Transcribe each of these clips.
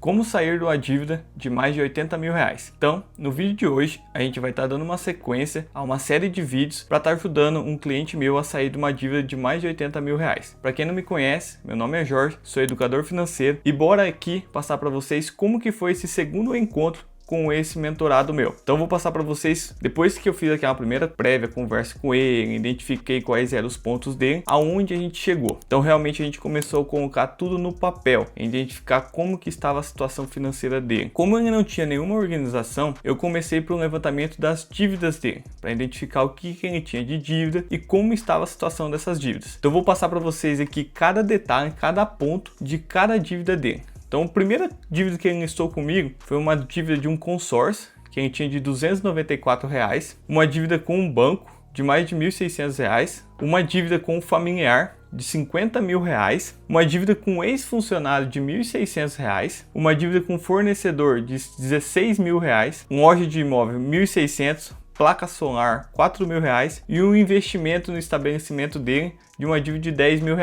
como sair de uma dívida de mais de 80 mil reais. Então, no vídeo de hoje, a gente vai estar dando uma sequência a uma série de vídeos para estar ajudando um cliente meu a sair de uma dívida de mais de 80 mil reais. Para quem não me conhece, meu nome é Jorge, sou educador financeiro e bora aqui passar para vocês como que foi esse segundo encontro com esse mentorado meu. Então vou passar para vocês, depois que eu fiz aquela primeira prévia conversa com ele, identifiquei quais eram os pontos dele, aonde a gente chegou. Então realmente a gente começou a colocar tudo no papel, identificar como que estava a situação financeira dele. Como ele não tinha nenhuma organização, eu comecei para um levantamento das dívidas dele, para identificar o que ele tinha de dívida e como estava a situação dessas dívidas. Então vou passar para vocês aqui cada detalhe, cada ponto de cada dívida dele. Então, a primeira dívida que ele listou comigo foi uma dívida de um consórcio, que ele tinha de R$ 294, uma dívida com um banco de mais de R$ 1.600, uma dívida com um familiar de R$ 50 mil, uma dívida com um ex-funcionário de R$ 1.600, uma dívida com um fornecedor de R$ 16 mil, uma loja de imóvel R$ 1.600, placa solar R$ 4 mil e um investimento no estabelecimento dele de uma dívida de R$ 10 mil.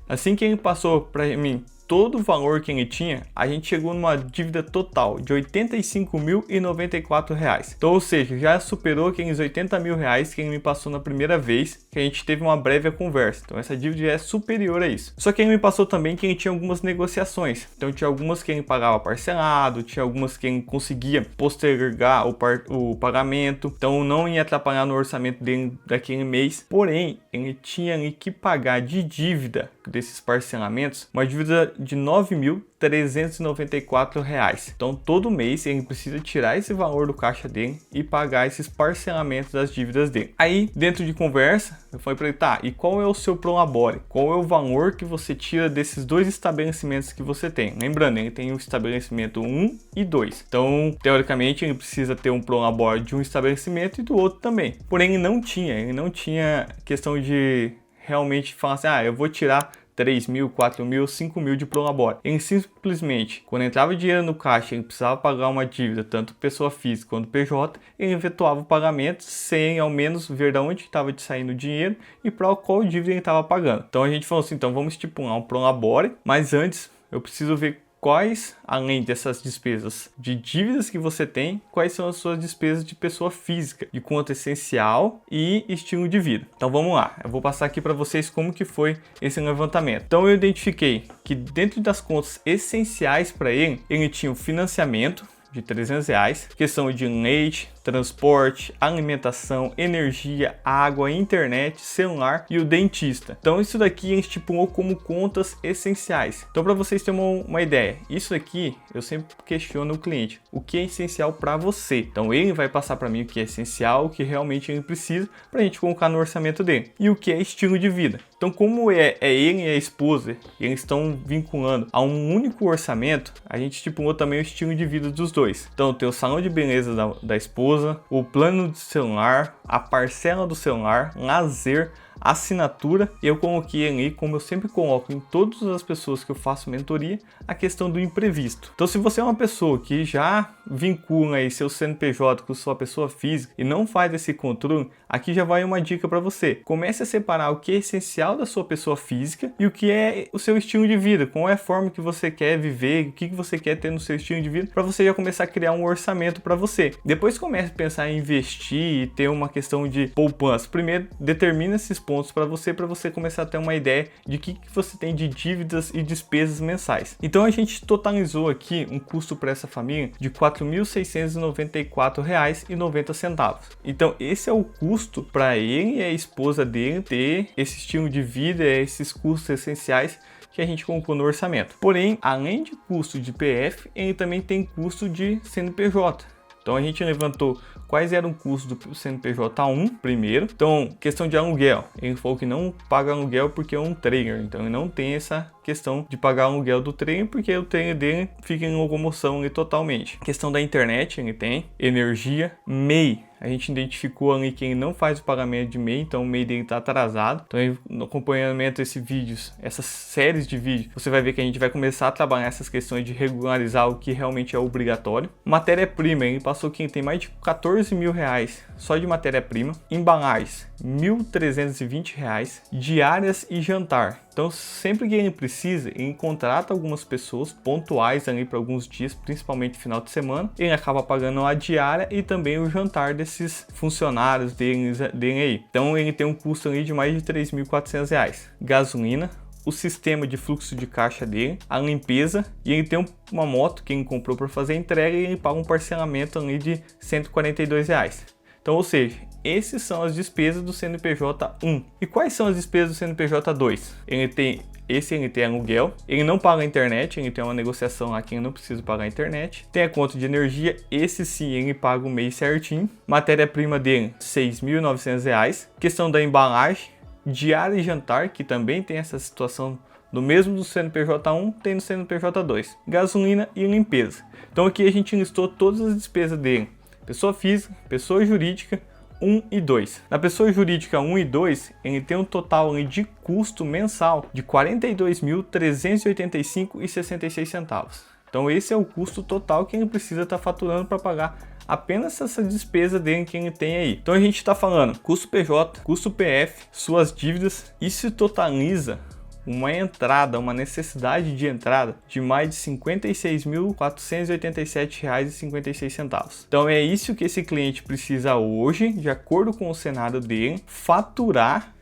Assim que ele passou para mim todo o valor que ele tinha, a gente chegou numa dívida total de R$ 85.094. Então, ou seja, já superou aqueles R$ 80 mil que ele me passou na primeira vez que a gente teve uma breve conversa. Então, essa dívida já é superior a isso. Só que ele me passou também que ele tinha algumas negociações. Então, tinha algumas que ele pagava parcelado, tinha algumas que ele conseguia postergar o pagamento. Então, não ia atrapalhar no orçamento dele daquele mês. Porém, ele tinha ali que pagar de dívida desses parcelamentos uma dívida de R$ 9.394. Então todo mês ele precisa tirar esse valor do caixa dele e pagar esses parcelamentos das dívidas dele. Aí dentro de conversa eu falei para ele, tá, e qual é o seu prolabore? Qual é o valor que você tira desses dois estabelecimentos que você tem? Lembrando, ele tem o estabelecimento 1 e 2. Então teoricamente ele precisa ter um prolabore de um estabelecimento e do outro também. Porém ele não tinha questão de realmente falar assim, eu vou tirar 3 mil, 4 mil, 5 mil de prolabore. Ele simplesmente, quando entrava dinheiro no caixa, ele precisava pagar uma dívida, tanto pessoa física quanto PJ, ele efetuava o pagamento sem ao menos ver de onde estava saindo o dinheiro e para qual dívida ele estava pagando. Então a gente falou assim, então vamos estipular um prolabore, mas antes eu preciso ver quais, além dessas despesas de dívidas que você tem, quais são as suas despesas de pessoa física, de conta essencial e estilo de vida. Então vamos lá, eu vou passar aqui para vocês como que foi esse levantamento. Então eu identifiquei que dentro das contas essenciais para ele tinha o financiamento de R$ 300, questão de leite, transporte, alimentação, energia, água, internet, celular e o dentista. Então isso daqui a gente estipulou como contas essenciais. Então para vocês terem uma ideia, isso aqui eu sempre questiono o cliente, o que é essencial para você. Então ele vai passar para mim o que é essencial, o que realmente ele precisa para a gente colocar no orçamento dele e o que é estilo de vida. Então como é ele e a esposa, eles estão vinculando a um único orçamento, a gente estipulou também o estilo de vida dos dois. Então tem o salão de beleza da esposa, o plano de celular, a parcela do celular, lazer, assinatura. Eu coloquei ali, como eu sempre coloco em todas as pessoas que eu faço mentoria, a questão do imprevisto. Então se você é uma pessoa que já vincula aí seu CNPJ com sua pessoa física e não faz esse controle, aqui já vai uma dica para você. Comece a separar o que é essencial da sua pessoa física e o que é o seu estilo de vida, qual é a forma que você quer viver, o que você quer ter no seu estilo de vida, para você já começar a criar um orçamento para você. Depois comece a pensar em investir e ter uma questão de poupança. Primeiro, determina esses pontos para você começar a ter uma ideia de que você tem de dívidas e despesas mensais. Então a gente totalizou aqui um custo para essa família de R$ 4.694,90. Então esse é o custo para ele e a esposa dele ter esse estilo de vida, esses custos essenciais que a gente colocou no orçamento. Porém, além de custo de PF, ele também tem custo de CNPJ. Então a gente levantou quais eram os custos do CNPJ 1 primeiro. Então, questão de aluguel. Ele falou que não paga aluguel porque é um trainer. Então ele não tem essa questão de pagar aluguel do trainer porque o trainer dele fica em locomoção ali totalmente. Questão da internet, ele tem energia, MEI. a gente identificou ali que ele não faz o pagamento de MEI, então o MEI dele está atrasado. Então no acompanhamento desses vídeos, essas séries de vídeos, você vai ver que a gente vai começar a trabalhar essas questões de regularizar o que realmente é obrigatório. Matéria-prima, ele passou que tem mais de 14 mil reais só de matéria-prima. Embalagens, R$1.320, diárias e jantar. Então sempre que ele precisa, ele contrata algumas pessoas pontuais ali para alguns dias, principalmente final de semana. Ele acaba pagando a diária e também o jantar desses funcionários dele aí. Então ele tem um custo ali de mais de R$3.400. Gasolina, o sistema de fluxo de caixa dele, a limpeza, e ele tem uma moto que ele comprou para fazer a entrega e ele paga um parcelamento ali de R$142. Então, ou seja, essas são as despesas do CNPJ 1. E quais são as despesas do CNPJ 2? Ele tem aluguel, ele não paga a internet, ele tem uma negociação lá que ele não precisa pagar a internet. Tem a conta de energia, esse sim ele paga o mês certinho. Matéria-prima dele, R$6.900. Questão da embalagem, diária e jantar, que também tem essa situação do mesmo do CNPJ 1, tem no CNPJ 2. Gasolina e limpeza. Então aqui a gente listou todas as despesas dele. Pessoa física, pessoa jurídica, 1 e 2. Na pessoa jurídica 1 e 2, ele tem um total ali de custo mensal de R$ 42.385,66. Então esse é o custo total que ele precisa estar faturando para pagar apenas essa despesa dele que ele tem aí. Então a gente está falando custo PJ, custo PF, suas dívidas, isso totaliza uma entrada, uma necessidade de entrada de mais de R$ 56.487,56. Então é isso que esse cliente precisa hoje, de acordo com o cenário dele, faturar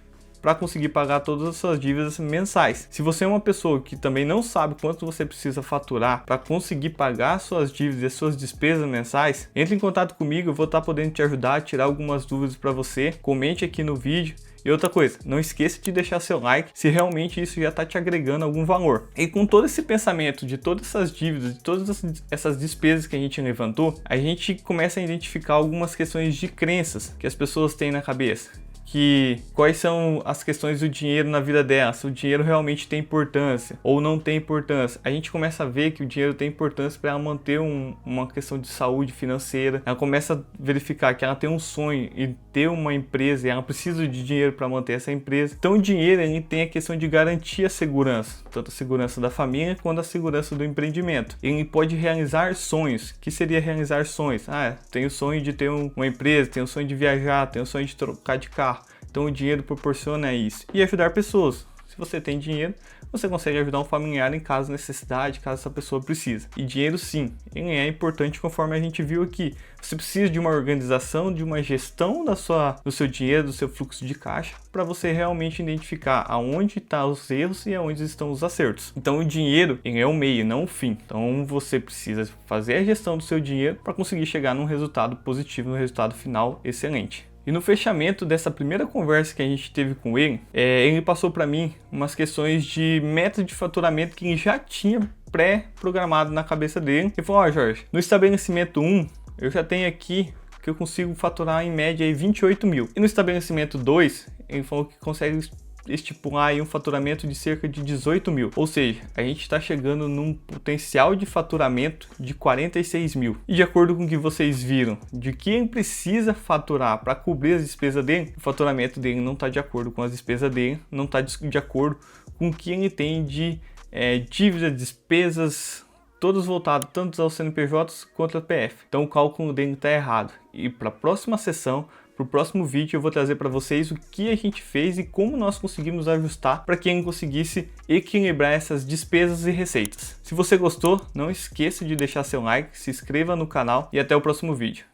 para conseguir pagar todas as suas dívidas mensais. Se você é uma pessoa que também não sabe quanto você precisa faturar para conseguir pagar suas dívidas e suas despesas mensais, entre em contato comigo, eu vou estar podendo te ajudar a tirar algumas dúvidas para você. Comente aqui no vídeo. E outra coisa, não esqueça de deixar seu like se realmente isso já está te agregando algum valor. E com todo esse pensamento de todas essas dívidas, de todas essas despesas que a gente levantou, a gente começa a identificar algumas questões de crenças que as pessoas têm na cabeça. Que quais são as questões do dinheiro na vida dela, se o dinheiro realmente tem importância ou não tem importância. A gente começa a ver que o dinheiro tem importância para ela manter uma questão de saúde financeira. Ela começa a verificar que ela tem um sonho e ter uma empresa e ela precisa de dinheiro para manter essa empresa. Então o dinheiro ele tem a questão de garantir a segurança, tanto a segurança da família quanto a segurança do empreendimento. Ele pode realizar sonhos. O que seria realizar sonhos? Tenho o sonho de ter uma empresa, tenho o sonho de viajar, tenho o sonho de trocar de carro. Então o dinheiro proporciona isso. E ajudar pessoas. Se você tem dinheiro, você consegue ajudar um familiar em caso de necessidade, caso essa pessoa precise. E dinheiro sim, ele é importante conforme a gente viu aqui. Você precisa de uma organização, de uma gestão do seu dinheiro, do seu fluxo de caixa, para você realmente identificar aonde estão os erros e aonde estão os acertos. Então o dinheiro ele é o meio, não o fim. Então você precisa fazer a gestão do seu dinheiro para conseguir chegar num resultado positivo, num resultado final excelente. E no fechamento dessa primeira conversa que a gente teve com ele, ele passou para mim umas questões de método de faturamento que ele já tinha pré-programado na cabeça dele. Ele falou, Jorge, no estabelecimento 1, eu já tenho aqui que eu consigo faturar em média aí 28 mil. E no estabelecimento 2, ele falou que consegue estipular aí um faturamento de cerca de 18 mil. Ou seja, a gente está chegando num potencial de faturamento de 46 mil. E de acordo com o que vocês viram, de que ele precisa faturar para cobrir as despesas dele, o faturamento dele não está de acordo com as despesas dele, não está de acordo com o que ele tem de dívida, despesas, todos voltados tanto aos CNPJs quanto ao PF. Então o cálculo dele está errado. E para a próxima sessão, para o próximo vídeo eu vou trazer para vocês o que a gente fez e como nós conseguimos ajustar para que ele conseguisse equilibrar essas despesas e receitas. Se você gostou, não esqueça de deixar seu like, se inscreva no canal e até o próximo vídeo.